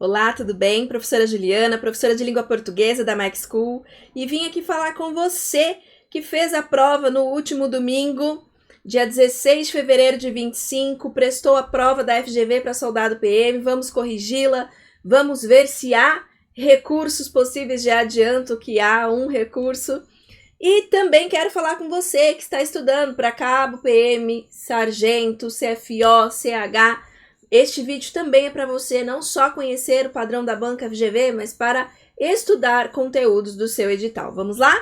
Olá, tudo bem? Professora Juliana, professora de língua portuguesa da Mike School, e vim aqui falar com você que fez a prova no último domingo, dia 16 de fevereiro de 25, prestou a prova da FGV para soldado PM, vamos corrigi-la, vamos ver se há recursos possíveis de adianto, que há um recurso. E também quero falar com você que está estudando para cabo, PM, sargento, CFO, CH. Este vídeo também é para você não só conhecer o padrão da banca FGV, mas para estudar conteúdos do seu edital. Vamos lá?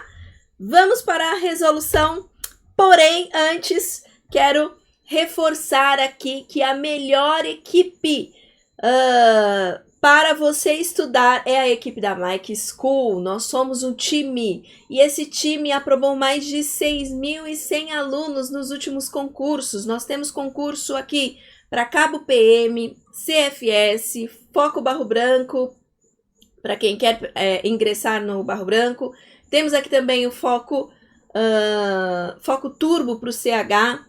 Vamos para a resolução. Porém, antes, quero reforçar aqui que a melhor equipe para você estudar é a equipe da Mike School. Nós somos um time e esse time aprovou mais de 6.100 alunos nos últimos concursos. Nós temos concurso aqui para cabo PM, CFS, foco Barro Branco, para quem quer ingressar no Barro Branco. Temos aqui também o foco turbo para o CH,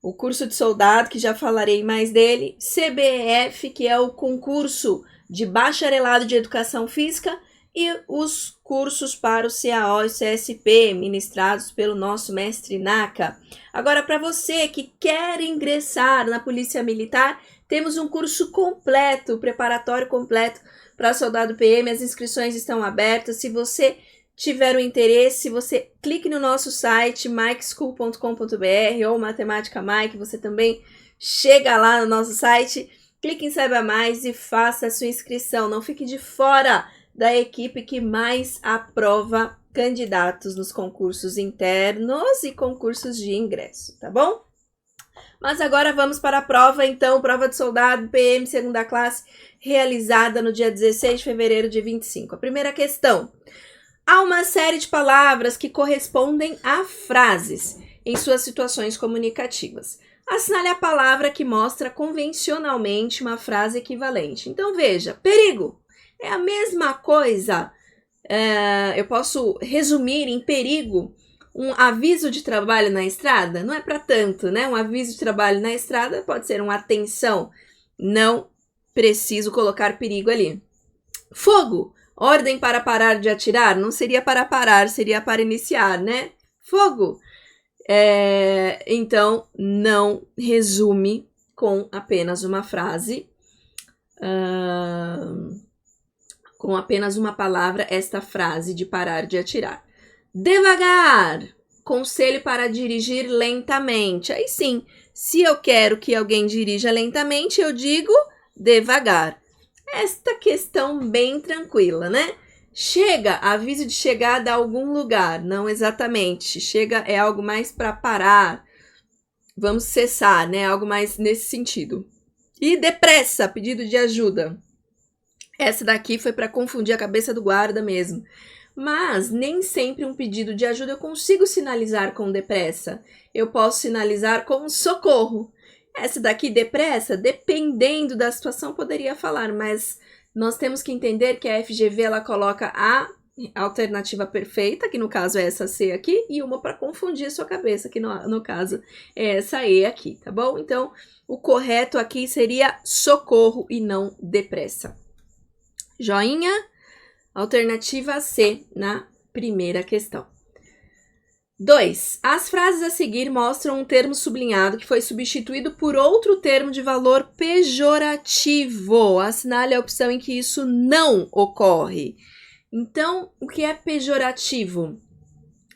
o curso de soldado, que já falarei mais dele, CBEF, que é o concurso de bacharelado de educação física, e os cursos para o CAO e CSP, ministrados pelo nosso mestre Naka. Agora, para você que quer ingressar na Polícia Militar, temos um curso completo, preparatório completo para soldado PM, as inscrições estão abertas. Se você tiver o interesse, você clique no nosso site mikeschool.com.br ou Matemática Mike, você também chega lá no nosso site, clique em Saiba Mais e faça a sua inscrição. Não fique de fora da equipe que mais aprova candidatos nos concursos internos e concursos de ingresso, tá bom? Mas agora vamos para a prova, então, prova de soldado PM segunda classe, realizada no dia 16 de fevereiro de 25. A primeira questão: há uma série de palavras que correspondem a frases em suas situações comunicativas. Assinale a palavra que mostra convencionalmente uma frase equivalente. Então, veja, perigo é a mesma coisa. Eu posso resumir em perigo um aviso de trabalho na estrada? Não é para tanto, né? Um aviso de trabalho na estrada pode ser uma atenção. Não preciso colocar perigo ali. Fogo. Ordem para parar de atirar? Não seria para parar, seria para iniciar, né? Fogo. Então, não resume com apenas uma frase, com apenas uma palavra, esta frase de parar de atirar. Devagar. Conselho para dirigir lentamente. Aí sim, se eu quero que alguém dirija lentamente, eu digo devagar. Esta questão bem tranquila, né? Chega, aviso de chegada a algum lugar. Não exatamente. Chega é algo mais para parar. Vamos cessar, né? Algo mais nesse sentido. E depressa, pedido de ajuda. Essa daqui foi para confundir a cabeça do guarda mesmo. Mas nem sempre um pedido de ajuda eu consigo sinalizar com depressa. Eu posso sinalizar com socorro. Essa daqui, depressa, dependendo da situação, poderia falar, mas nós temos que entender que a FGV ela coloca a alternativa perfeita, que no caso é essa C aqui, e uma para confundir a sua cabeça, que no caso é essa E aqui, tá bom? Então, o correto aqui seria socorro e não depressa. Joinha, alternativa C na primeira questão. 2. As frases a seguir mostram um termo sublinhado que foi substituído por outro termo de valor pejorativo. Assinale a opção em que isso não ocorre. Então, o que é pejorativo?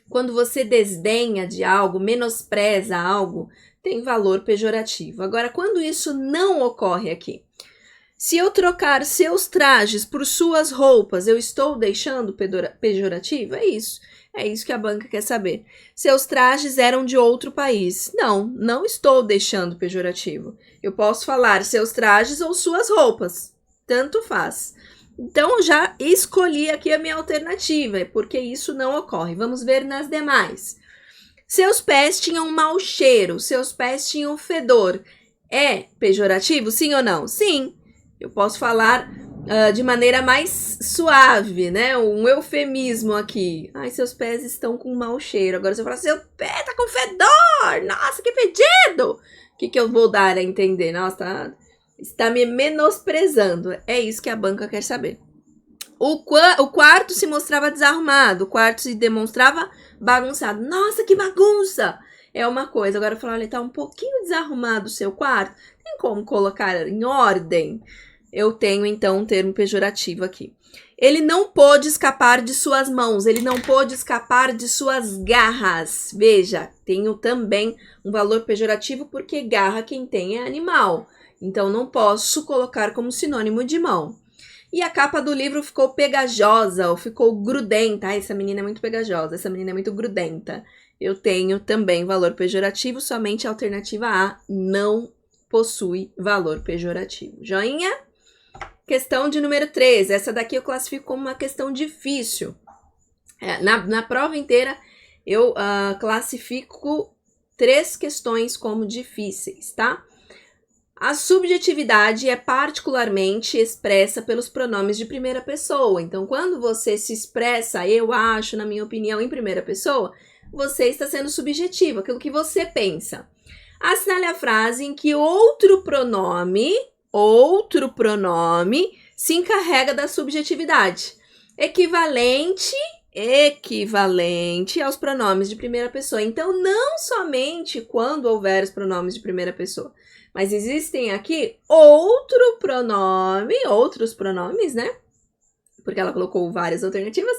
Quando você desdenha de algo, menospreza algo, tem valor pejorativo. Agora, quando isso não ocorre aqui? Se eu trocar seus trajes por suas roupas, eu estou deixando pejorativo? É isso. É isso que a banca quer saber. Seus trajes eram de outro país. Não estou deixando pejorativo. Eu posso falar seus trajes ou suas roupas. Tanto faz. Então, já escolhi aqui a minha alternativa, porque isso não ocorre. Vamos ver nas demais. Seus pés tinham mau cheiro. Seus pés tinham fedor. É pejorativo, sim ou não? Sim. Eu posso falar de maneira mais suave, né? Um eufemismo aqui. Ai, seus pés estão com mau cheiro. Agora se eu falar, seu pé tá com fedor. Nossa, que fedido. O que eu vou dar a entender? Nossa, Está me menosprezando. É isso que a banca quer saber. O quarto se mostrava desarrumado. O quarto se demonstrava bagunçado. Nossa, que bagunça! É uma coisa. Agora eu falo, olha, tá um pouquinho desarrumado o seu quarto. Tem como colocar em ordem? Eu tenho, então, um termo pejorativo aqui. Ele não pôde escapar de suas mãos. Ele não pôde escapar de suas garras. Veja, tenho também um valor pejorativo porque garra quem tem é animal. Então, não posso colocar como sinônimo de mão. E a capa do livro ficou pegajosa ou ficou grudenta. Essa menina é muito pegajosa, essa menina é muito grudenta. Eu tenho também valor pejorativo, somente a alternativa A não possui valor pejorativo. Joinha? Questão de número 3. Essa daqui eu classifico como uma questão difícil. Na prova inteira, eu classifico 3 questões como difíceis, tá? A subjetividade é particularmente expressa pelos pronomes de primeira pessoa. Então, quando você se expressa, eu acho, na minha opinião, em primeira pessoa, você está sendo subjetivo, aquilo que você pensa. Assinale a frase em que outro pronome se encarrega da subjetividade. Equivalente aos pronomes de primeira pessoa. Então, não somente quando houver os pronomes de primeira pessoa, mas existem aqui outros pronomes, né? Porque ela colocou várias alternativas,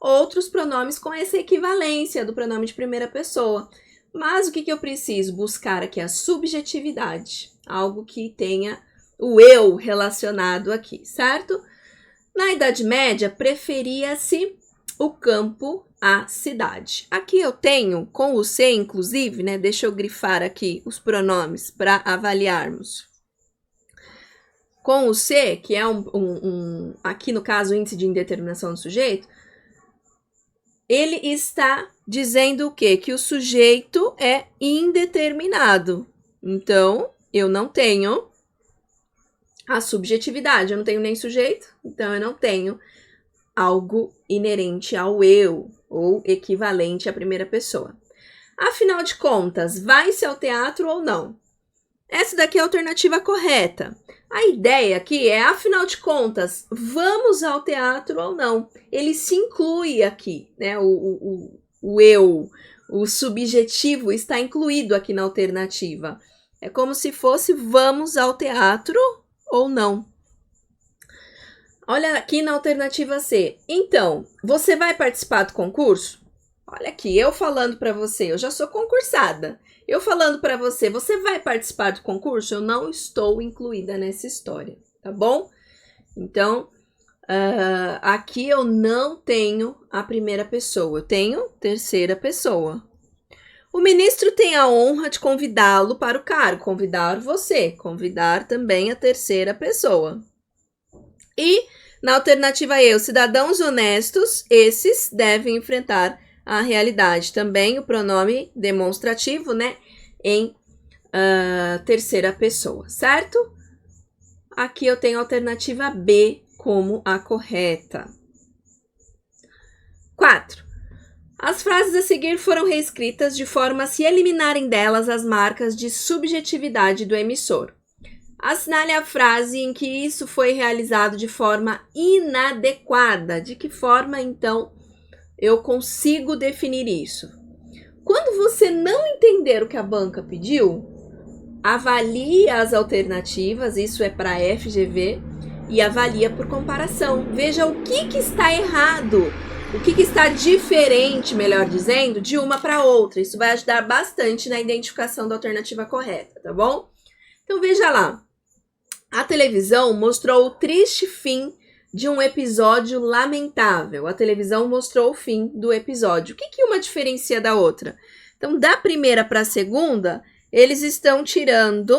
outros pronomes com essa equivalência do pronome de primeira pessoa. Mas o que eu preciso buscar aqui? A subjetividade, algo que tenha o eu relacionado aqui, certo? Na Idade Média, preferia-se o campo à cidade. Aqui eu tenho, com o C, inclusive, né? Deixa eu grifar aqui os pronomes para avaliarmos. Com o C, que é aqui no caso, o índice de indeterminação do sujeito, ele está dizendo o quê? Que o sujeito é indeterminado. Então, eu não tenho a subjetividade, eu não tenho nem sujeito, então eu não tenho algo inerente ao eu, ou equivalente à primeira pessoa. Afinal de contas, vai-se ao teatro ou não? Essa daqui é a alternativa correta. A ideia aqui é, afinal de contas, vamos ao teatro ou não? Ele se inclui aqui, né? O eu, o subjetivo está incluído aqui na alternativa. É como se fosse vamos ao teatro ou não. Olha aqui na alternativa C. Então, você vai participar do concurso? Olha aqui, eu falando para você, eu já sou concursada. Eu falando para você, você vai participar do concurso? Eu não estou incluída nessa história, tá bom? Então, aqui eu não tenho a primeira pessoa, eu tenho terceira pessoa. O ministro tem a honra de convidá-lo para o cargo, convidar você, convidar também a terceira pessoa. E, na alternativa E, os cidadãos honestos, esses devem enfrentar a realidade. Também o pronome demonstrativo, né, em terceira pessoa, certo? Aqui eu tenho a alternativa B como a correta. 4. As frases a seguir foram reescritas de forma a se eliminarem delas as marcas de subjetividade do emissor. Assinale a frase em que isso foi realizado de forma inadequada. De que forma, então, eu consigo definir isso? Quando você não entender o que a banca pediu, avalie as alternativas, isso é para FGV, e avalia por comparação. Veja o que está errado, o que está diferente, melhor dizendo, de uma para outra. Isso vai ajudar bastante na identificação da alternativa correta, tá bom? Então, veja lá. A televisão mostrou o triste fim de um episódio lamentável. A televisão mostrou o fim do episódio. O que uma diferencia da outra? Então, da primeira para a segunda, eles estão tirando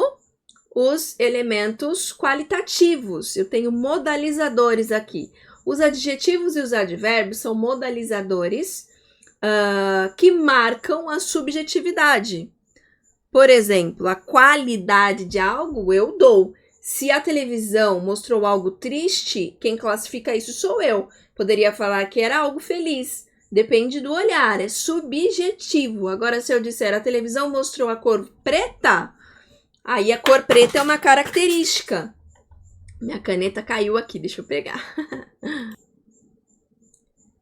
os elementos qualitativos. Eu tenho modalizadores aqui. Os adjetivos e os advérbios são modalizadores que marcam a subjetividade. Por exemplo, a qualidade de algo eu dou. Se a televisão mostrou algo triste, quem classifica isso sou eu. Poderia falar que era algo feliz. Depende do olhar, é subjetivo. Agora, se eu disser a televisão mostrou a cor preta, Aí a cor preta é uma característica. Minha caneta caiu aqui, deixa eu pegar.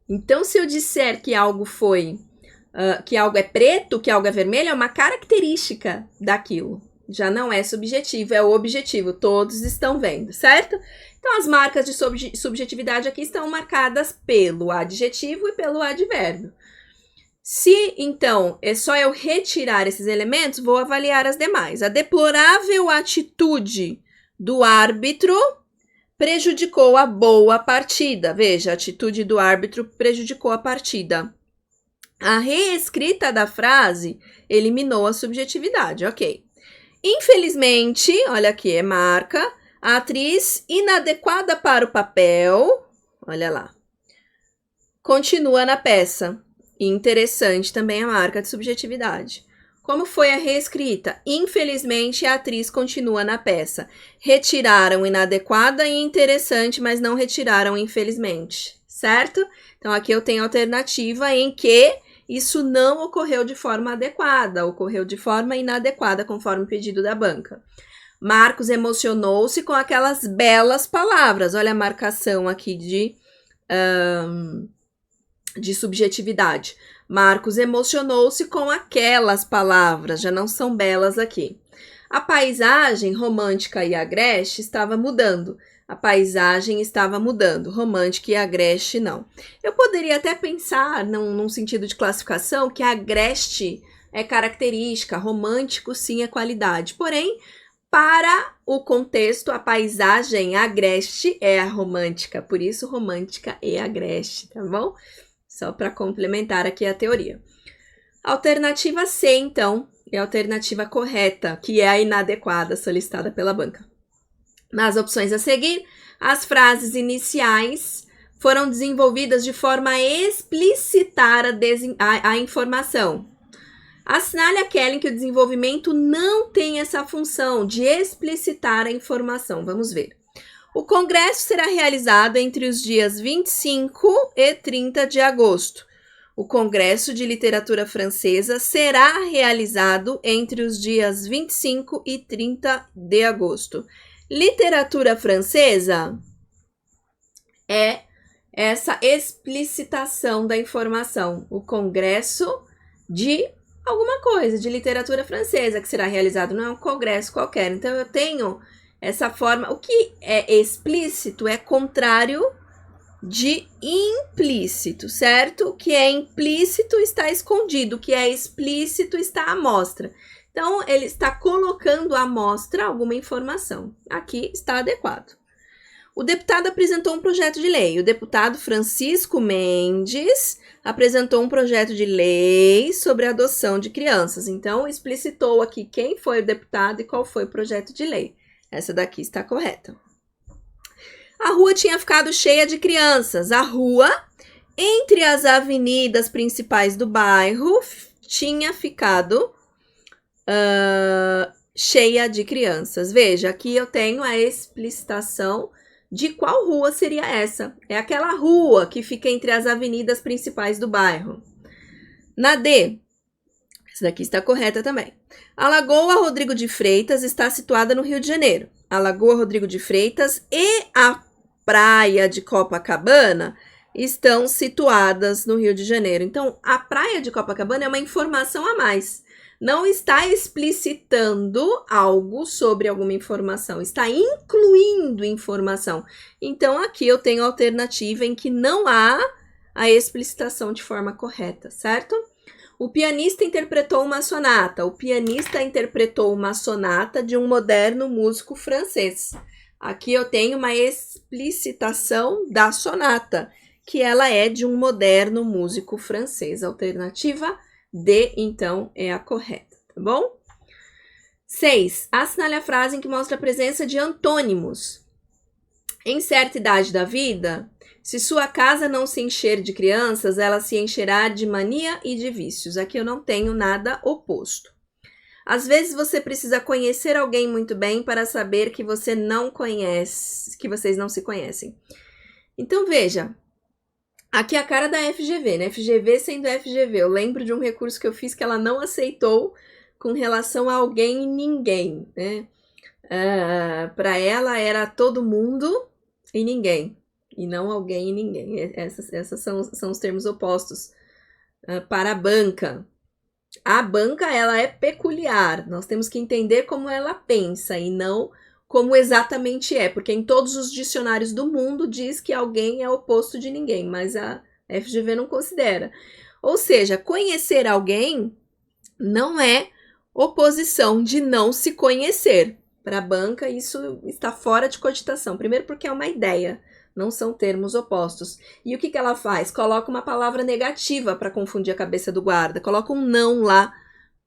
Então, se eu disser que algo que algo é preto, que algo é vermelho, é uma característica daquilo. Já não é subjetivo, é o objetivo. Todos estão vendo, certo? Então, as marcas de subjetividade aqui estão marcadas pelo adjetivo e pelo advérbio. Se, então, é só eu retirar esses elementos, vou avaliar as demais. A deplorável atitude do árbitro prejudicou a boa partida. Veja, a atitude do árbitro prejudicou a partida. A reescrita da frase eliminou a subjetividade, ok. Infelizmente, olha aqui, é marca, a atriz inadequada para o papel, olha lá, continua na peça. Interessante também a marca de subjetividade. Como foi a reescrita? Infelizmente, a atriz continua na peça. Retiraram inadequada e interessante, mas não retiraram infelizmente, certo? Então, aqui eu tenho alternativa em que isso não ocorreu de forma adequada, ocorreu de forma inadequada, conforme o pedido da banca. Marcos emocionou-se com aquelas belas palavras. Olha a marcação aqui de subjetividade. Marcos emocionou-se com aquelas palavras, já não são belas aqui. A paisagem romântica e agreste estava mudando. A paisagem estava mudando, romântica e agreste não. Eu poderia até pensar, num sentido de classificação, que agreste é característica, romântico sim é qualidade. Porém, para o contexto, a paisagem agreste é a romântica, por isso romântica e agreste, tá bom? Só para complementar aqui a teoria. Alternativa C, então, é a alternativa correta, que é a inadequada solicitada pela banca. Nas opções a seguir, as frases iniciais foram desenvolvidas de forma a explicitar a informação. Assinale a Kellen que o desenvolvimento não tem essa função de explicitar a informação. Vamos ver. O congresso será realizado entre os dias 25 e 30 de agosto. O Congresso de Literatura Francesa será realizado entre os dias 25 e 30 de agosto. Literatura francesa é essa explicitação da informação. O Congresso de alguma coisa, de literatura francesa, que será realizado, não é um congresso qualquer. Então, eu tenho essa forma. O que é explícito é contrário de implícito, certo? O que é implícito está escondido, o que é explícito está à mostra. Então, ele está colocando à mostra alguma informação. Aqui está adequado. O deputado apresentou um projeto de lei. O deputado Francisco Mendes apresentou um projeto de lei sobre a adoção de crianças. Então, explicitou aqui quem foi o deputado e qual foi o projeto de lei. Essa daqui está correta. A rua tinha ficado cheia de crianças. A rua, entre as avenidas principais do bairro, tinha ficado cheia de crianças. Veja, aqui eu tenho a explicitação de qual rua seria essa. É aquela rua que fica entre as avenidas principais do bairro. Na D, essa daqui está correta também. A Lagoa Rodrigo de Freitas está situada no Rio de Janeiro. A Lagoa Rodrigo de Freitas e a Praia de Copacabana estão situadas no Rio de Janeiro. Então, a Praia de Copacabana é uma informação a mais. Não está explicitando algo sobre alguma informação, está incluindo informação. Então, aqui eu tenho a alternativa em que não há a explicitação de forma correta, certo? O pianista interpretou uma sonata. O pianista interpretou uma sonata de um moderno músico francês. Aqui eu tenho uma explicitação da sonata, que ela é de um moderno músico francês. Alternativa D, então, é a correta, tá bom? 6. Assinale a frase em que mostra a presença de antônimos. Em certa idade da vida, se sua casa não se encher de crianças, ela se encherá de mania e de vícios. Aqui eu não tenho nada oposto. Às vezes você precisa conhecer alguém muito bem para saber que você não conhece, que vocês não se conhecem. Então, veja. Aqui é a cara da FGV, né? FGV sendo FGV. Eu lembro de um recurso que eu fiz que ela não aceitou com relação a alguém e ninguém, né? Para ela era todo mundo e ninguém, e não alguém e ninguém. Essas são os termos opostos para a banca. A banca, ela é peculiar, nós temos que entender como ela pensa e não como exatamente é, porque em todos os dicionários do mundo diz que alguém é oposto de ninguém, mas a FGV não considera. Ou seja, conhecer alguém não é oposição de não se conhecer. Para a banca, isso está fora de cogitação. Primeiro porque é uma ideia, não são termos opostos. E o que ela faz? Coloca uma palavra negativa para confundir a cabeça do guarda. Coloca um não lá,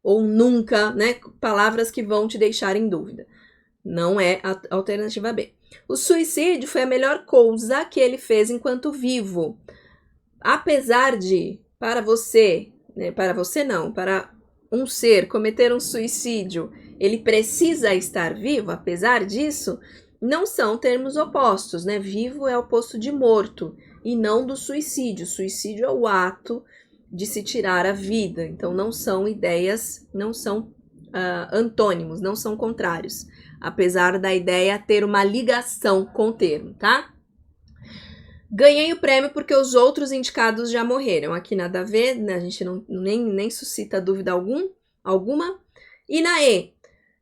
ou nunca, né? Palavras que vão te deixar em dúvida. Não é a alternativa B. O suicídio foi a melhor coisa que ele fez enquanto vivo. Apesar de, para você, né, para um ser cometer um suicídio, ele precisa estar vivo, apesar disso, não são termos opostos, né? Vivo é oposto de morto e não do suicídio. Suicídio é o ato de se tirar a vida. Então, não são ideias, não são antônimos, não são contrários. Apesar da ideia ter uma ligação com o termo, tá? Ganhei o prêmio porque os outros indicados já morreram. Aqui nada a ver, né? A gente nem suscita dúvida alguma. E na E,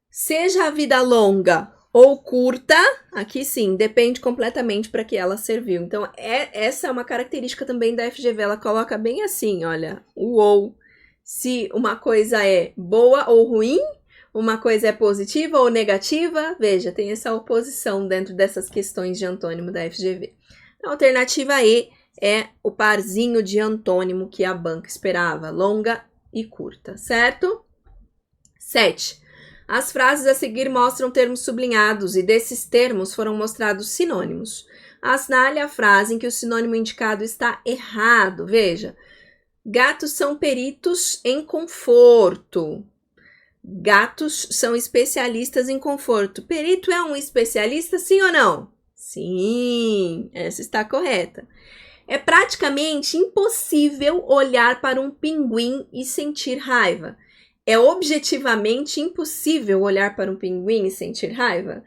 seja a vida longa ou curta, aqui sim, depende completamente para que ela serviu. Então, essa é uma característica também da FGV, ela coloca bem assim, olha, o ou. Se uma coisa é boa ou ruim, uma coisa é positiva ou negativa, veja, tem essa oposição dentro dessas questões de antônimo da FGV. A alternativa E é o parzinho de antônimo que a banca esperava, longa e curta, certo? 7. As frases a seguir mostram termos sublinhados e desses termos foram mostrados sinônimos. Assinale a frase em que o sinônimo indicado está errado. Veja, gatos são peritos em conforto. Gatos são especialistas em conforto. Perito é um especialista, sim ou não? Sim, essa está correta. É praticamente impossível olhar para um pinguim e sentir raiva. É objetivamente impossível olhar para um pinguim e sentir raiva?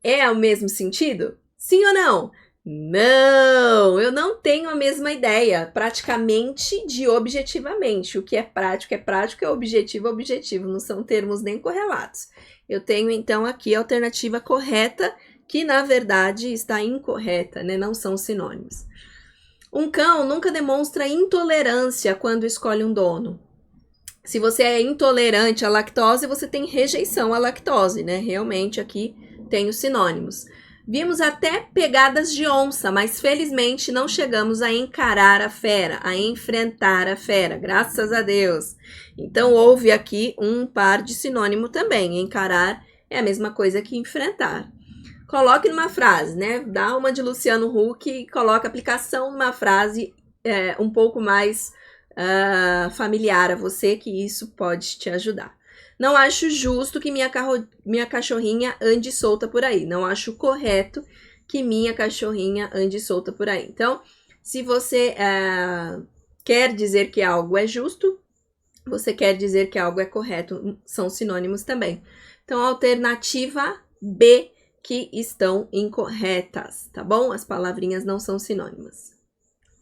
É o mesmo sentido? Sim ou não? Não, eu não tenho a mesma ideia. Praticamente de objetivamente. O que é prático, é objetivo, objetivo. Não são termos nem correlatos. Eu tenho, então, aqui a alternativa correta, que, na verdade, está incorreta, né? Não são sinônimos. Um cão nunca demonstra intolerância quando escolhe um dono. Se você é intolerante à lactose, você tem rejeição à lactose, né? Realmente aqui tem os sinônimos. Vimos até pegadas de onça, mas felizmente não chegamos a encarar a fera, a enfrentar a fera, graças a Deus. Então houve aqui um par de sinônimo também. Encarar é a mesma coisa que enfrentar. Coloque numa frase, né? Dá uma de Luciano Huck e coloca aplicação numa frase um pouco mais familiar a você, que isso pode te ajudar. Não acho justo que minha cachorrinha ande solta por aí. Não acho correto que minha cachorrinha ande solta por aí. Então, se você quer dizer que algo é justo, você quer dizer que algo é correto, são sinônimos também. Então, alternativa B, que estão incorretas, tá bom? As palavrinhas não são sinônimas.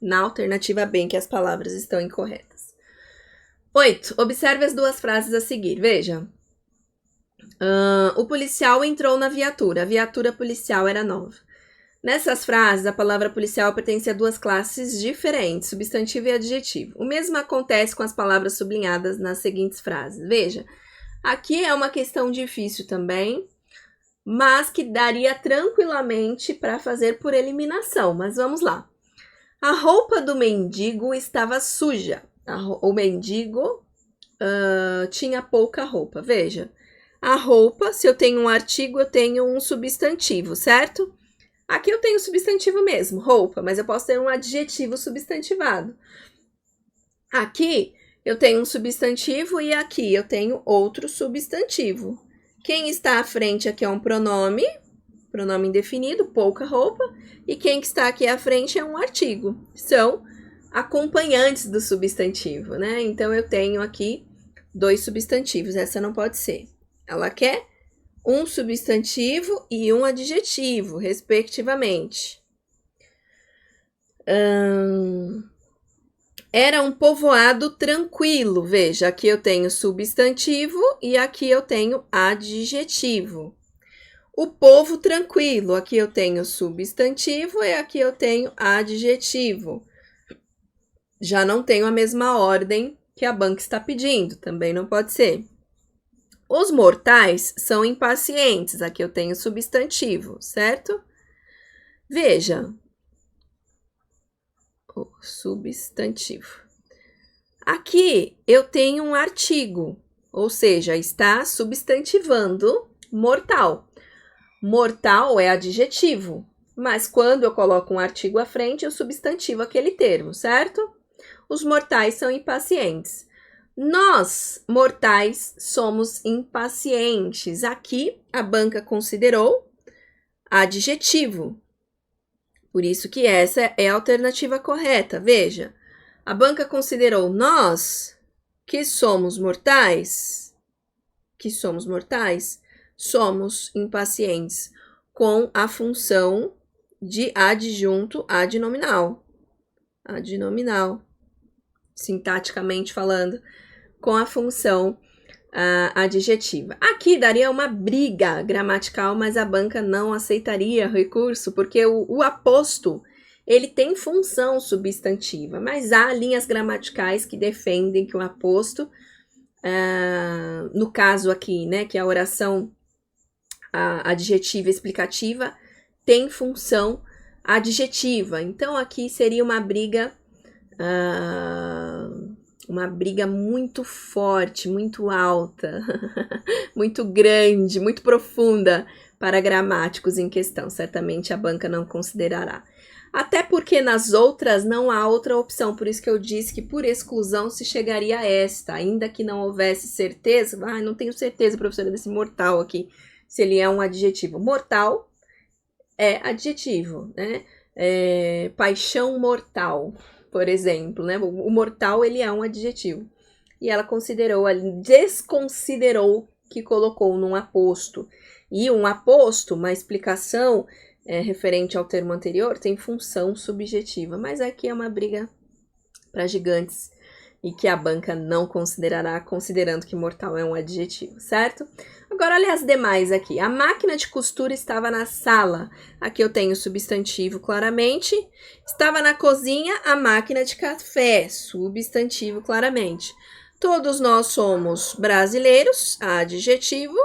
Na alternativa B, que as palavras estão incorretas. 8. Observe as duas frases a seguir. Veja. O policial entrou na viatura. A viatura policial era nova. Nessas frases, a palavra policial pertence a duas classes diferentes, substantivo e adjetivo. O mesmo acontece com as palavras sublinhadas nas seguintes frases. Veja, aqui é uma questão difícil também, mas que daria tranquilamente para fazer por eliminação. Mas vamos lá. A roupa do mendigo estava suja. O mendigo tinha pouca roupa. Veja, a roupa, se eu tenho um artigo, eu tenho um substantivo, certo? Aqui eu tenho substantivo mesmo, roupa, mas eu posso ter um adjetivo substantivado. Aqui eu tenho um substantivo e aqui eu tenho outro substantivo. Quem está à frente aqui é um pronome indefinido, pouca roupa, e quem que está aqui à frente é um artigo. São acompanhantes do substantivo, né? Então, eu tenho aqui 2 substantivos. Essa não pode ser. Ela quer um substantivo e um adjetivo, respectivamente. Era um povoado tranquilo. Veja, aqui eu tenho substantivo e aqui eu tenho adjetivo. O povo tranquilo, aqui eu tenho substantivo e aqui eu tenho adjetivo. Já não tenho a mesma ordem que a banca está pedindo, também não pode ser. Os mortais são impacientes, aqui eu tenho substantivo, certo? Veja, o substantivo. Aqui eu tenho um artigo, ou seja, está substantivando mortal. Mortal é adjetivo, mas quando eu coloco um artigo à frente, eu substantivo aquele termo, certo? Os mortais são impacientes. Nós, mortais, somos impacientes. Aqui, a banca considerou adjetivo. Por isso que essa é a alternativa correta. Veja, a banca considerou nós, que somos mortais, somos impacientes com a função de adjunto adnominal. Adnominal, sintaticamente falando, com a função adjetiva. Aqui daria uma briga gramatical, mas a banca não aceitaria recurso, porque o aposto, ele tem função substantiva, mas há linhas gramaticais que defendem que o aposto, no caso aqui, né, que a oração adjetiva explicativa tem função adjetiva. Então, aqui seria uma briga muito forte, muito alta, muito grande, muito profunda para gramáticos em questão. Certamente a banca não considerará. Até porque nas outras não há outra opção, por isso que eu disse que por exclusão se chegaria a esta, ainda que não houvesse certeza. Não tenho certeza, professora, desse mortal aqui, se ele é um adjetivo. Mortal é adjetivo, né? Paixão mortal, por exemplo, né? O mortal, ele é um adjetivo. E ela desconsiderou que colocou num aposto. E um aposto, uma explicação referente ao termo anterior, tem função subjetiva. Mas aqui é uma briga para gigantes e que a banca não considerará, considerando que mortal é um adjetivo, certo? Agora, olha as demais aqui. A máquina de costura estava na sala. Aqui eu tenho substantivo claramente. Estava na cozinha a máquina de café. Substantivo claramente. Todos nós somos brasileiros. Adjetivo.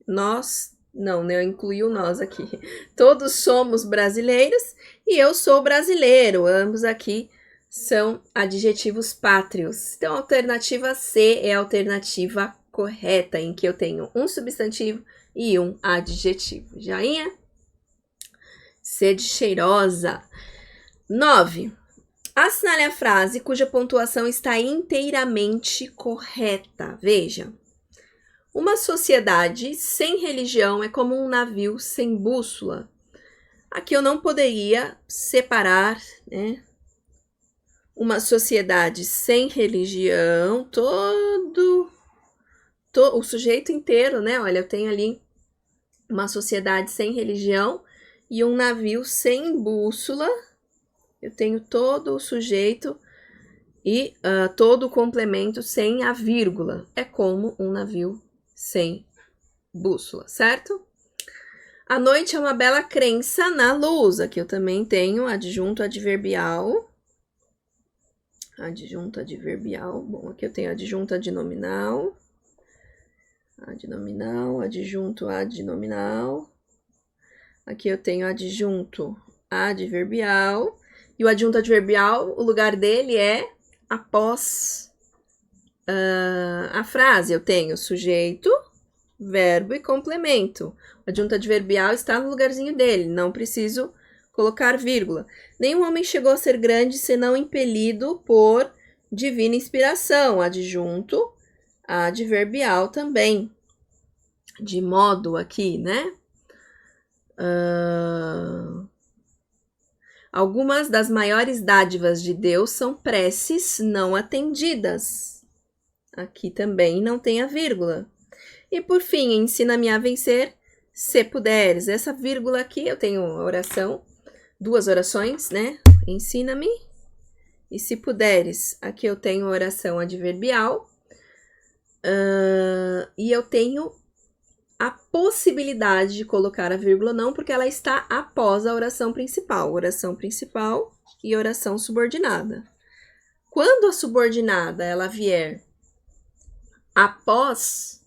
Nós. Não, eu incluí o nós aqui. Todos somos brasileiros e eu sou brasileiro. Ambos aqui são adjetivos pátrios. Então, a alternativa C é a alternativa correta, em que eu tenho um substantivo e um adjetivo. Joinha? C de cheirosa. 9. Assinale a frase cuja pontuação está inteiramente correta. Veja. Uma sociedade sem religião é como um navio sem bússola. Aqui eu não poderia separar, né? Uma sociedade sem religião, o sujeito inteiro, né? Olha, eu tenho ali uma sociedade sem religião e um navio sem bússola. Eu tenho todo o sujeito e todo o complemento sem a vírgula. É como um navio sem bússola, certo? A noite é uma bela crença na luz. Aqui eu também tenho adjunto adverbial. Adjunto adverbial. Bom, aqui eu tenho adjunto adnominal. Adnominal, adjunto adnominal. Aqui eu tenho adjunto adverbial. E o adjunto adverbial, o lugar dele é após a frase. Eu tenho sujeito, verbo e complemento. O adjunto adverbial está no lugarzinho dele, não preciso colocar vírgula. Nenhum homem chegou a ser grande senão impelido por divina inspiração. Adjunto adverbial também. De modo aqui, né? Algumas das maiores dádivas de Deus são preces não atendidas. Aqui também não tem a vírgula. E por fim, ensina-me a vencer, se puderes. Essa vírgula aqui, eu tenho oração, 2 orações, né? Ensina-me e se puderes. Aqui eu tenho oração adverbial. E eu tenho a possibilidade de colocar a vírgula não, porque ela está após a oração principal. Oração principal e oração subordinada. Quando a subordinada ela vier após,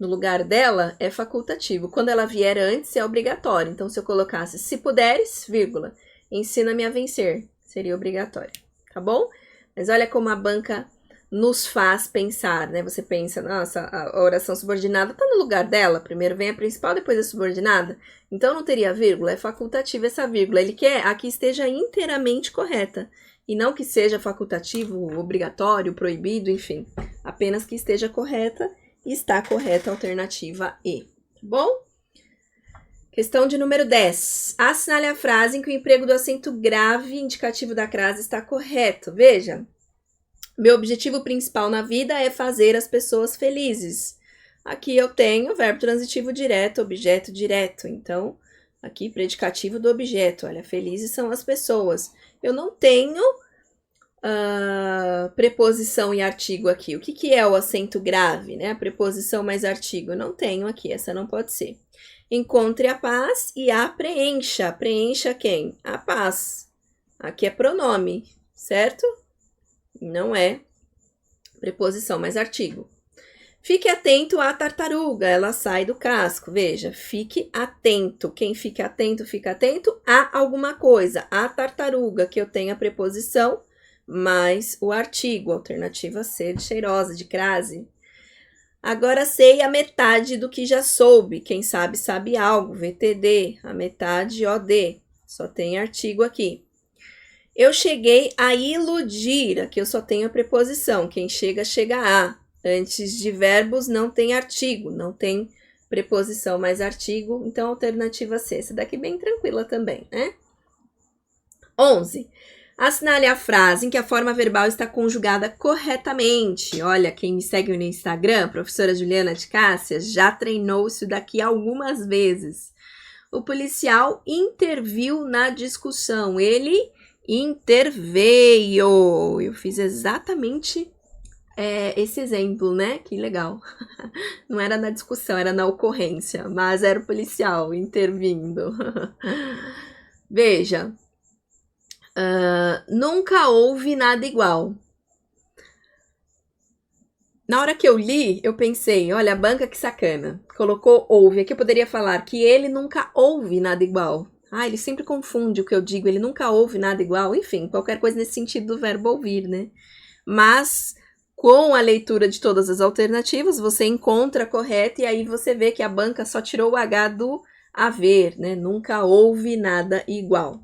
no lugar dela, é facultativo. Quando ela vier antes, é obrigatório. Então, se eu colocasse, se puderes, vírgula, ensina-me a vencer, seria obrigatório, tá bom? Mas olha como a banca nos faz pensar, né? Você pensa, nossa, a oração subordinada tá no lugar dela, primeiro vem a principal, depois a subordinada, então não teria vírgula, é facultativa essa vírgula, ele quer a que esteja inteiramente correta, e não que seja facultativo, obrigatório, proibido, enfim, apenas que esteja correta, e está correta a alternativa E, tá bom? Questão de número 10. Assinale a frase em que o emprego do acento grave indicativo da crase está correto. Veja, meu objetivo principal na vida é fazer as pessoas felizes. Aqui eu tenho verbo transitivo direto, objeto direto. Então, aqui predicativo do objeto. Olha, felizes são as pessoas. Eu não tenho preposição e artigo aqui. O que é o acento grave, né? A preposição mais artigo. Eu não tenho aqui, essa não pode ser. Encontre a paz e a preencha. Preencha quem? A paz. Aqui é pronome, certo? Não é preposição, mas artigo. Fique atento à tartaruga, ela sai do casco. Veja, fique atento. Quem fica atento a alguma coisa. A tartaruga, que eu tenho a preposição, mais o artigo. Alternativa C, de cheirosa, de crase. Agora sei a metade do que já soube. Quem sabe, sabe algo. VTD, a metade, OD. Só tem artigo aqui. Eu cheguei a iludir. Aqui eu só tenho a preposição. Quem chega, chega a. Antes de verbos não tem artigo. Não tem preposição mais artigo. Então, alternativa C. Essa daqui bem tranquila também, né? 11. Assinale a frase em que a forma verbal está conjugada corretamente. Olha, quem me segue no Instagram, professora Juliana de Cássia, já treinou isso daqui algumas vezes. O policial interviu na discussão. Ele interveio. Eu fiz exatamente esse exemplo, né? Que legal. Não era na discussão, era na ocorrência, mas era o policial intervindo. Veja. Nunca houve nada igual. Na hora que eu li, eu pensei, olha, a banca que sacana. Colocou houve. Aqui eu poderia falar que ele nunca houve nada igual. Ele sempre confunde o que eu digo, ele nunca ouve nada igual. Enfim, qualquer coisa nesse sentido do verbo ouvir, né? Mas, com a leitura de todas as alternativas, você encontra a correta e aí você vê que a banca só tirou o H do haver, né? Nunca houve nada igual.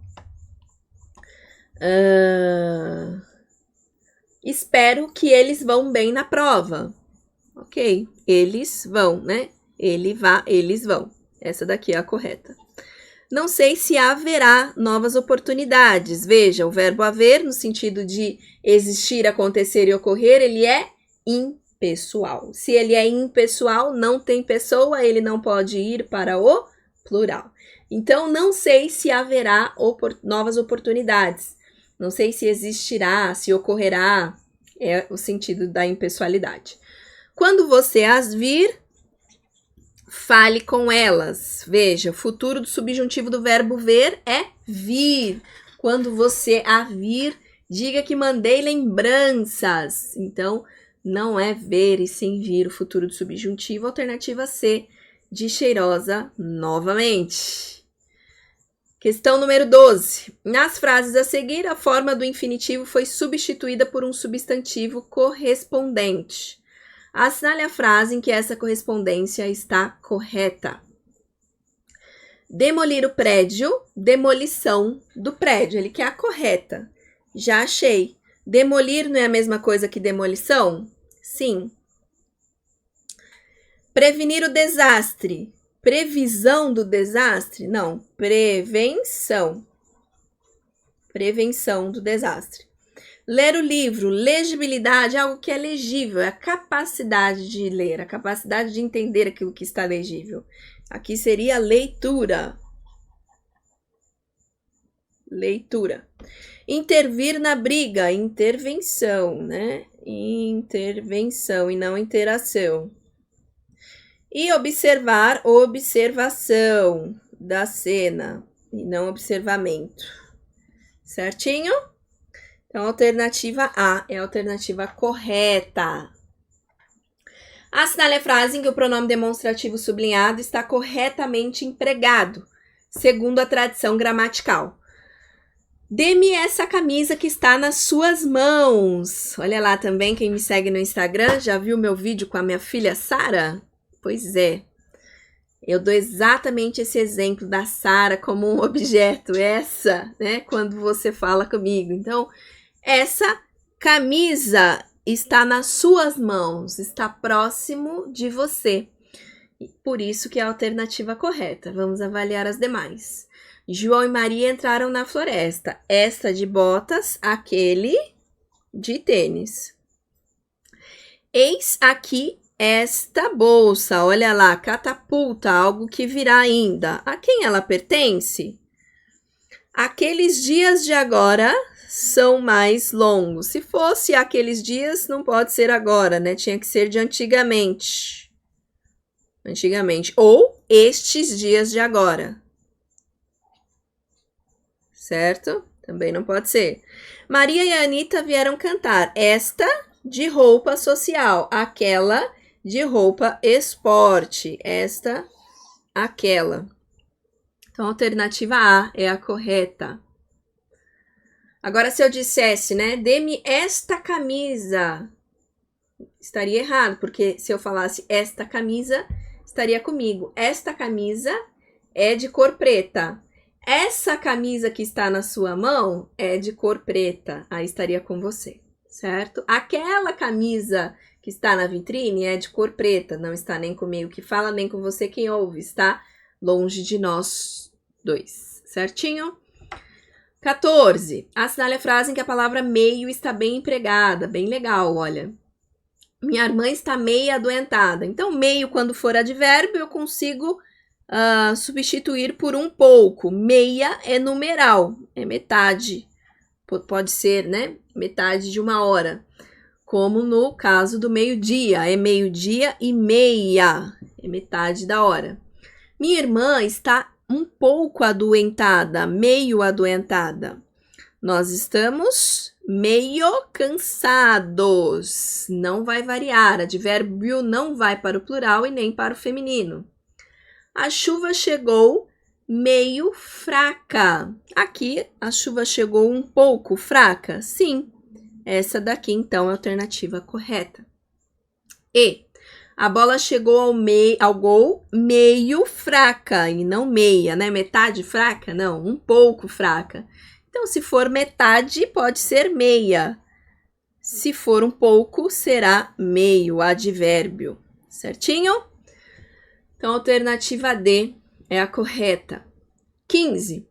Espero que eles vão bem na prova. Ok, eles vão, né? Eles vão. Essa daqui é a correta. Não sei se haverá novas oportunidades. Veja, o verbo haver, no sentido de existir, acontecer e ocorrer, ele é impessoal. Se ele é impessoal, não tem pessoa, ele não pode ir para o plural. Então, não sei se haverá novas oportunidades. Não sei se existirá, se ocorrerá, é o sentido da impessoalidade. Quando você as vir, fale com elas. Veja, o futuro do subjuntivo do verbo ver é vir. Quando você a vir, diga que mandei lembranças. Então, não é ver e sim vir o futuro do subjuntivo. Alternativa C, de cheirosa novamente. Questão número 12. Nas frases a seguir, a forma do infinitivo foi substituída por um substantivo correspondente. Assinale a frase em que essa correspondência está correta. Demolir o prédio, demolição do prédio. Ele quer a correta. Já achei. Demolir não é a mesma coisa que demolição? Sim. Prevenir o desastre. Previsão do desastre? Não, prevenção. Prevenção do desastre. Ler o livro, legibilidade, algo que é legível, é a capacidade de ler, a capacidade de entender aquilo que está legível. Aqui seria leitura. Leitura. Intervir na briga, intervenção, né? Intervenção e não interação. E observar, observação da cena e não observamento. Certinho? Então, a alternativa A é a alternativa correta. Assinale a frase em que o pronome demonstrativo sublinhado está corretamente empregado, segundo a tradição gramatical. Dê-me essa camisa que está nas suas mãos. Olha lá também, quem me segue no Instagram, já viu meu vídeo com a minha filha Sara? Pois é. Eu dou exatamente esse exemplo da Sara como um objeto, essa, né? Quando você fala comigo. Então, essa camisa está nas suas mãos, está próximo de você. Por isso que é a alternativa correta. Vamos avaliar as demais. João e Maria entraram na floresta. Esta de botas, aquele de tênis. Eis aqui esta bolsa. Olha lá, catapulta, algo que virá ainda. A quem ela pertence? Aqueles dias de agora são mais longos. Se fosse aqueles dias, não pode ser agora, né? Tinha que ser de antigamente. Antigamente. Ou estes dias de agora. Certo? Também não pode ser. Maria e a Anitta vieram cantar. Esta de roupa social. Aquela de roupa esporte. Esta, aquela. Então, a alternativa A é a correta. Agora, se eu dissesse, né? Dê-me esta camisa. Estaria errado, porque se eu falasse esta camisa, estaria comigo. Esta camisa é de cor preta. Essa camisa que está na sua mão é de cor preta. Aí estaria com você, certo? Aquela camisa que está na vitrine é de cor preta. Não está nem comigo que fala, nem com você quem ouve. Está longe de nós dois, certinho? 14. Assinale a frase em que a palavra meio está bem empregada. Bem legal, olha. Minha irmã está meio adoentada. Então, meio, quando for advérbio, eu consigo substituir por um pouco. Meia é numeral, é metade. Pode ser, né? Metade de uma hora. Como no caso do meio-dia. É meio-dia e meia. É metade da hora. Minha irmã está um pouco adoentada, meio adoentada. Nós estamos meio cansados. Não vai variar. Advérbio não vai para o plural e nem para o feminino. A chuva chegou meio fraca. Aqui, a chuva chegou um pouco fraca? Sim. Essa daqui, então, é a alternativa correta. E a bola chegou ao gol meio fraca, e não meia, né? Metade fraca? Não, um pouco fraca. Então, se for metade, pode ser meia. Se for um pouco, será meio, advérbio. Certinho? Então, a alternativa D é a correta. 15.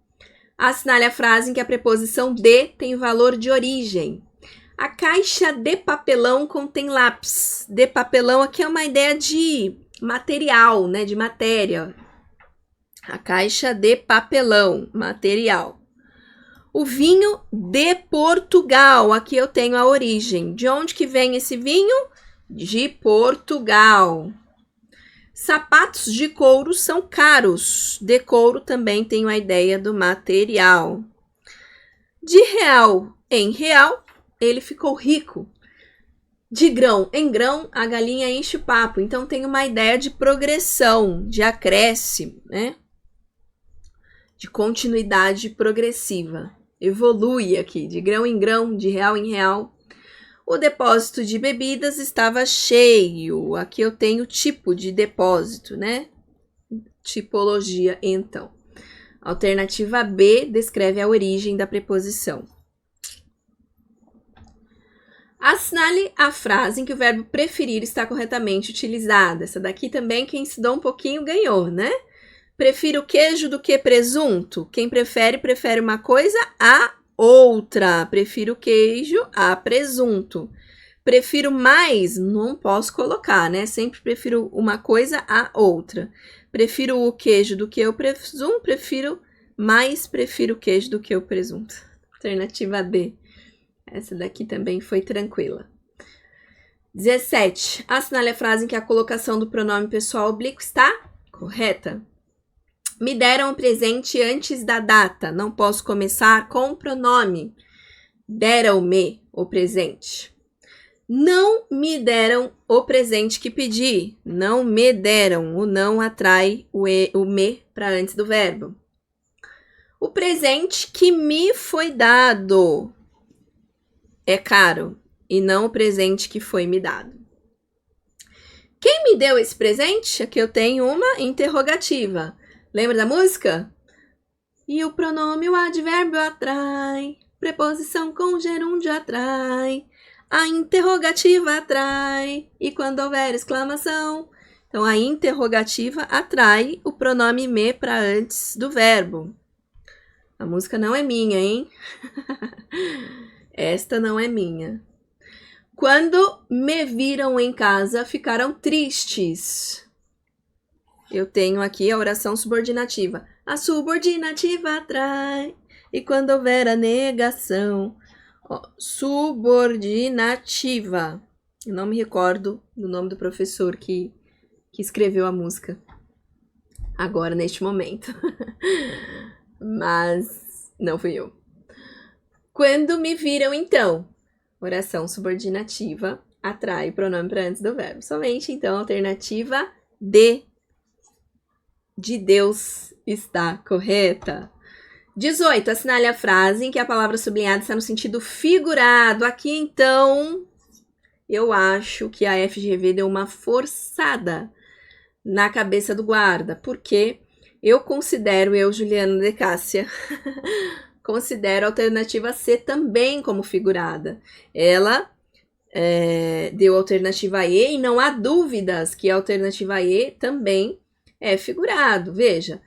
Assinale a frase em que a preposição de tem valor de origem. A caixa de papelão contém lápis. De papelão aqui é uma ideia de material, né? De matéria. A caixa de papelão, material. O vinho de Portugal. Aqui eu tenho a origem. De onde que vem esse vinho? De Portugal. Sapatos de couro são caros. De couro também tenho a ideia do material. De real em real, ele ficou rico. De grão em grão, a galinha enche o papo. Então, tem uma ideia de progressão, de acréscimo, né? De continuidade progressiva. Evolui aqui, de grão em grão, de real em real. O depósito de bebidas estava cheio. Aqui eu tenho tipo de depósito, né? Tipologia, então. Alternativa B descreve a origem da preposição. Assinale a frase em que o verbo preferir está corretamente utilizado. Essa daqui também, quem estudou um pouquinho ganhou, né? Prefiro queijo do que presunto. Quem prefere uma coisa a outra. Prefiro queijo a presunto. Prefiro mais, não posso colocar, né? Sempre prefiro uma coisa a outra. Prefiro o queijo do que o presunto, prefiro o queijo do que o presunto. Alternativa D. Essa daqui também foi tranquila. 17. Assinale a frase em que a colocação do pronome pessoal oblíquo está correta. Me deram o presente antes da data. Não posso começar com o pronome. Deram-me o presente. Não me deram o presente que pedi. Não me deram. O não atrai o me para antes do verbo. O presente que me foi dado é caro e não o presente que foi me dado. Quem me deu esse presente? Aqui eu tenho uma interrogativa. Lembra da música? E o pronome, o advérbio atrai. Preposição com gerúndio atrai. A interrogativa atrai. E quando houver exclamação. Então, a interrogativa atrai o pronome me para antes do verbo. A música não é minha, hein? Esta não é minha. Quando me viram em casa, ficaram tristes. Eu tenho aqui a oração subordinativa. A subordinativa atrai. E quando houver a negação. Subordinativa. Eu não me recordo do nome do professor que escreveu a música. Agora, neste momento. Mas não fui eu. Quando me viram, então. Oração subordinativa atrai o pronome para antes do verbo. Somente, então, a alternativa D. De Deus está correta. 18. Assinale a frase em que a palavra sublinhada está no sentido figurado. Aqui, então, eu acho que a FGV deu uma forçada na cabeça do guarda, porque eu considero, Juliana de Cássia, considero a alternativa C também como figurada. Ela deu a alternativa E e não há dúvidas que a alternativa E também é figurado. Veja,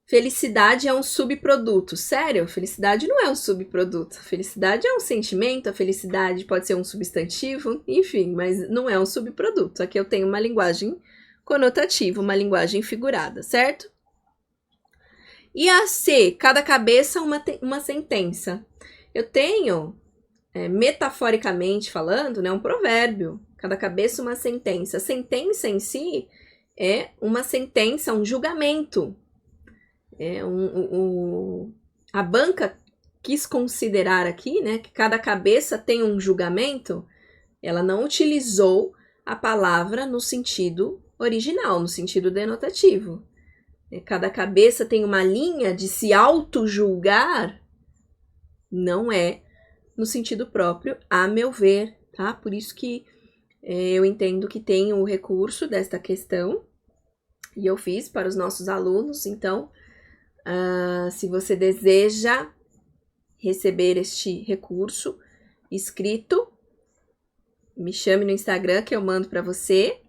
felicidade é um subproduto. Sério, felicidade não é um subproduto. Felicidade é um sentimento, a felicidade pode ser um substantivo, enfim, mas não é um subproduto. Aqui eu tenho uma linguagem conotativa, uma linguagem figurada, certo? E a C, cada cabeça uma sentença. Eu tenho, metaforicamente falando, né, um provérbio. Cada cabeça uma sentença. A sentença em si é uma sentença, um julgamento. A banca quis considerar aqui, né, que cada cabeça tem um julgamento. Ela não utilizou a palavra no sentido original, no sentido denotativo. Cada cabeça tem uma linha de se auto-julgar, não é no sentido próprio, a meu ver, tá? Por isso que eu entendo que tem o recurso desta questão, e eu fiz para os nossos alunos. Então, se você deseja receber este recurso escrito, me chame no Instagram que eu mando para você,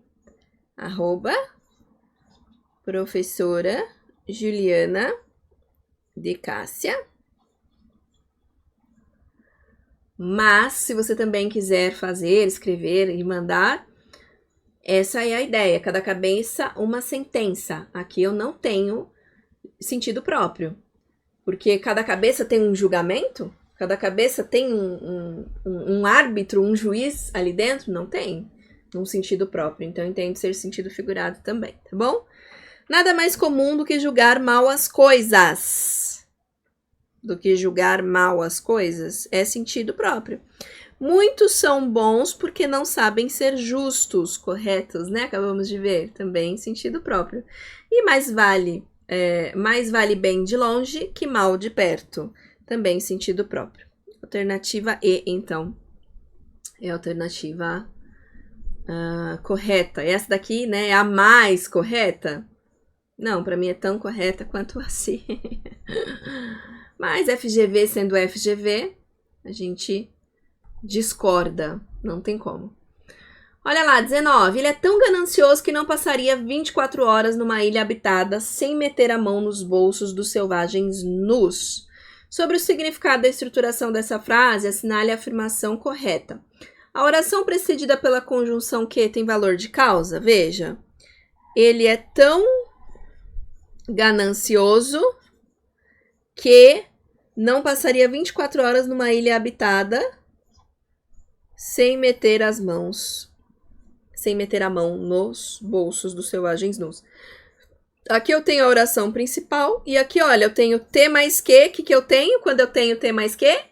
@professora Juliana de Cássia. Mas, se você também quiser fazer, escrever e mandar, essa é a ideia. Cada cabeça, uma sentença. Aqui eu não tenho sentido próprio. Porque cada cabeça tem um julgamento? Cada cabeça tem um árbitro, um juiz ali dentro? Não tem. Num sentido próprio. Então, eu entendo ser sentido figurado também, tá bom? Nada mais comum do que julgar mal as coisas. É sentido próprio. Muitos são bons porque não sabem ser justos, corretos, né? Acabamos de ver também sentido próprio. E mais vale bem de longe que mal de perto. Também sentido próprio. Alternativa E, então, é a alternativa correta. Essa daqui, né, é a mais correta? Não, para mim é tão correta quanto a C. Mas FGV sendo FGV, a gente discorda, não tem como. Olha lá, 19. Ele é tão ganancioso que não passaria 24 horas numa ilha habitada sem meter a mão nos bolsos dos selvagens nus. Sobre o significado da estruturação dessa frase, assinale a afirmação correta. A oração precedida pela conjunção que tem valor de causa, veja, ele é tão ganancioso que não passaria 24 horas numa ilha habitada sem meter a mão nos bolsos dos selvagens nus. Aqui eu tenho a oração principal e aqui, olha, eu tenho T mais que. O que eu tenho quando eu tenho T mais que?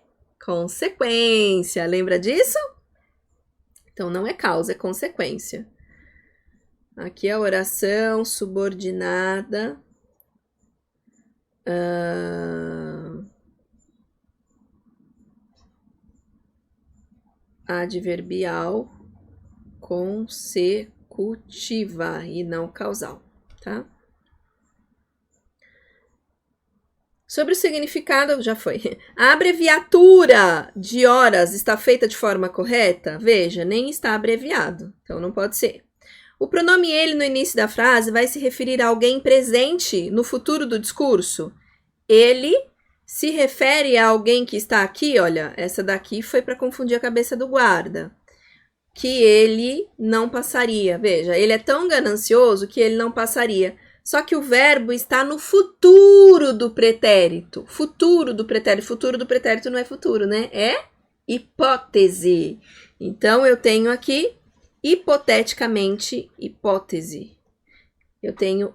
Consequência. Lembra disso? Então, não é causa, é consequência. Aqui a oração subordinada. Adverbial consecutiva e não causal, tá? Sobre o significado, já foi. A abreviatura de horas está feita de forma correta? Veja, nem está abreviado, então não pode ser. O pronome ele no início da frase vai se referir a alguém presente no futuro do discurso. Ele se refere a alguém que está aqui, olha, essa daqui foi para confundir a cabeça do guarda. Que ele não passaria. Veja, ele é tão ganancioso que ele não passaria. Só que o verbo está no futuro do pretérito. Futuro do pretérito. Futuro do pretérito não é futuro, né? É hipótese. Então, eu tenho aqui, hipoteticamente, hipótese. Eu tenho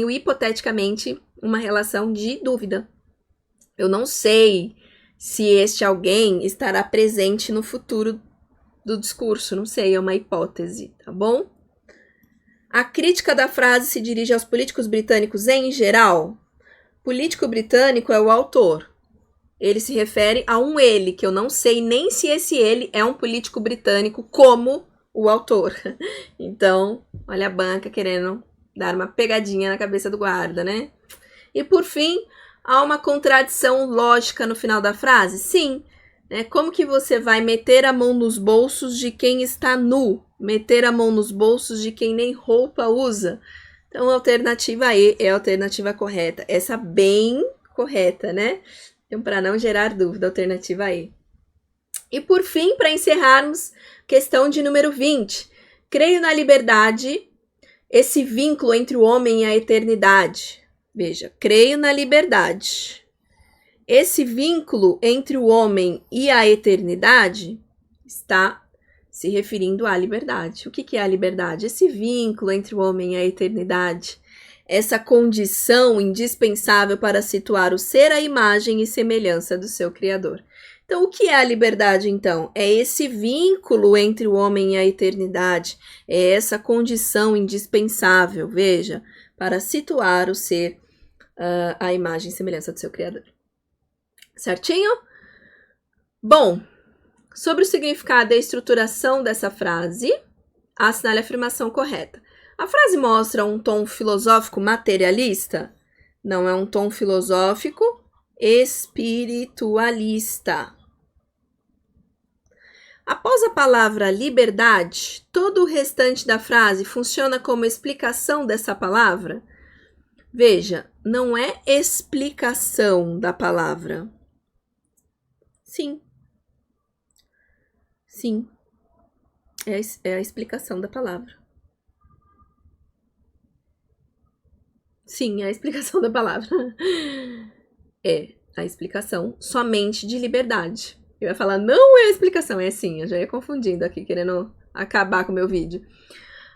hipoteticamente uma relação de dúvida. Eu não sei se este alguém estará presente no futuro do discurso. Não sei, é uma hipótese, tá bom? A crítica da frase se dirige aos políticos britânicos em geral. Político britânico é o autor. Ele se refere a um ele, que eu não sei nem se esse ele é um político britânico como o autor. Então, olha a banca querendo dar uma pegadinha na cabeça do guarda, né? E por fim, há uma contradição lógica no final da frase? Sim. Como que você vai meter a mão nos bolsos de quem está nu? Meter a mão nos bolsos de quem nem roupa usa? Então, a alternativa E é a alternativa correta. Essa bem correta, né? Então, para não gerar dúvida, alternativa E. E por fim, para encerrarmos, questão de número 20. Creio na liberdade, esse vínculo entre o homem e a eternidade. Veja, creio na liberdade. Esse vínculo entre o homem e a eternidade está se referindo à liberdade. O que é a liberdade? Esse vínculo entre o homem e a eternidade. Essa condição indispensável para situar o ser à imagem e semelhança do seu Criador. Então, o que é a liberdade, então? É esse vínculo entre o homem e a eternidade. É essa condição indispensável, veja, para situar o ser à imagem e semelhança do seu Criador. Certinho? Bom, sobre o significado e a estruturação dessa frase, assinale a afirmação correta. A frase mostra um tom filosófico materialista? Não, é um tom filosófico espiritualista. Após a palavra liberdade, todo o restante da frase funciona como explicação dessa palavra? Veja, não é explicação da palavra. Sim. Sim. É a explicação da palavra. Sim, é a explicação da palavra. É a explicação somente de liberdade. Eu ia falar, não é a explicação, é sim. Eu já ia confundindo aqui, querendo acabar com o meu vídeo.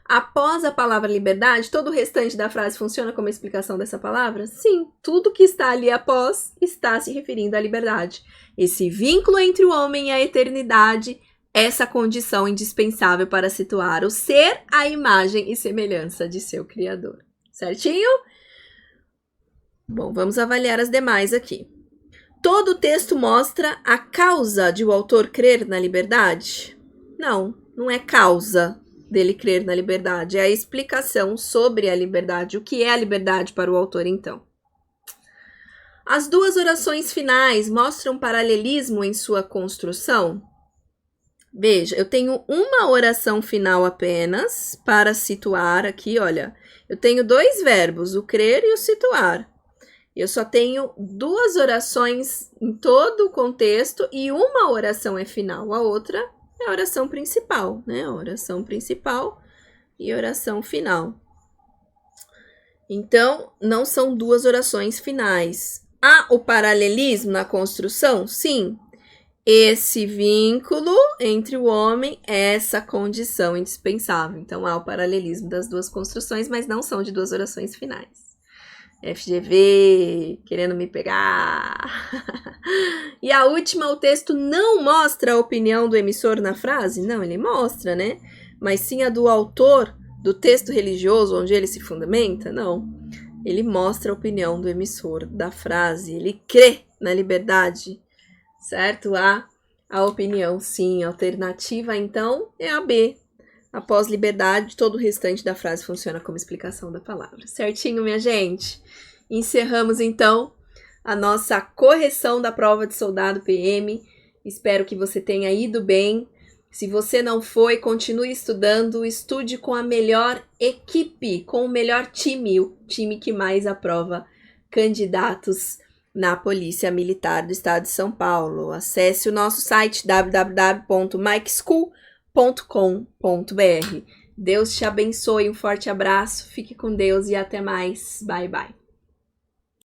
Após a palavra liberdade, todo o restante da frase funciona como explicação dessa palavra? Sim, tudo que está ali após está se referindo à liberdade. Esse vínculo entre o homem e a eternidade, essa condição indispensável para situar o ser à imagem e semelhança de seu Criador. Certinho? Bom, vamos avaliar as demais aqui. Todo o texto mostra a causa de o autor crer na liberdade? Não, não é causa dele crer na liberdade, é a explicação sobre a liberdade. O que é a liberdade para o autor, então? As duas orações finais mostram paralelismo em sua construção? Veja, eu tenho uma oração final apenas para situar aqui, olha. Eu tenho dois verbos, o crer e o situar. Eu só tenho 2 orações em todo o contexto e uma oração é final, a outra é a oração principal, né? A oração principal e oração final. Então, não são 2 orações finais. Há o paralelismo na construção? Sim. Esse vínculo entre o homem é essa condição indispensável. Então, há o paralelismo das 2 construções, mas não são de 2 orações finais. FGV, querendo me pegar. E a última, o texto não mostra a opinião do emissor na frase? Não, ele mostra, né? Mas sim a do autor do texto religioso onde ele se fundamenta? Não. Ele mostra a opinião do emissor da frase. Ele crê na liberdade, certo? A opinião, sim. A alternativa, então, é a B. Após liberdade, todo o restante da frase funciona como explicação da palavra. Certinho, minha gente? Encerramos, então, a nossa correção da prova de soldado PM. Espero que você tenha ido bem. Se você não foi, continue estudando. Estude com a melhor equipe, com o melhor time, o time que mais aprova candidatos na Polícia Militar do Estado de São Paulo. Acesse o nosso site www.mikeschool.com.br. Deus te abençoe, um forte abraço, fique com Deus e até mais. Bye, bye.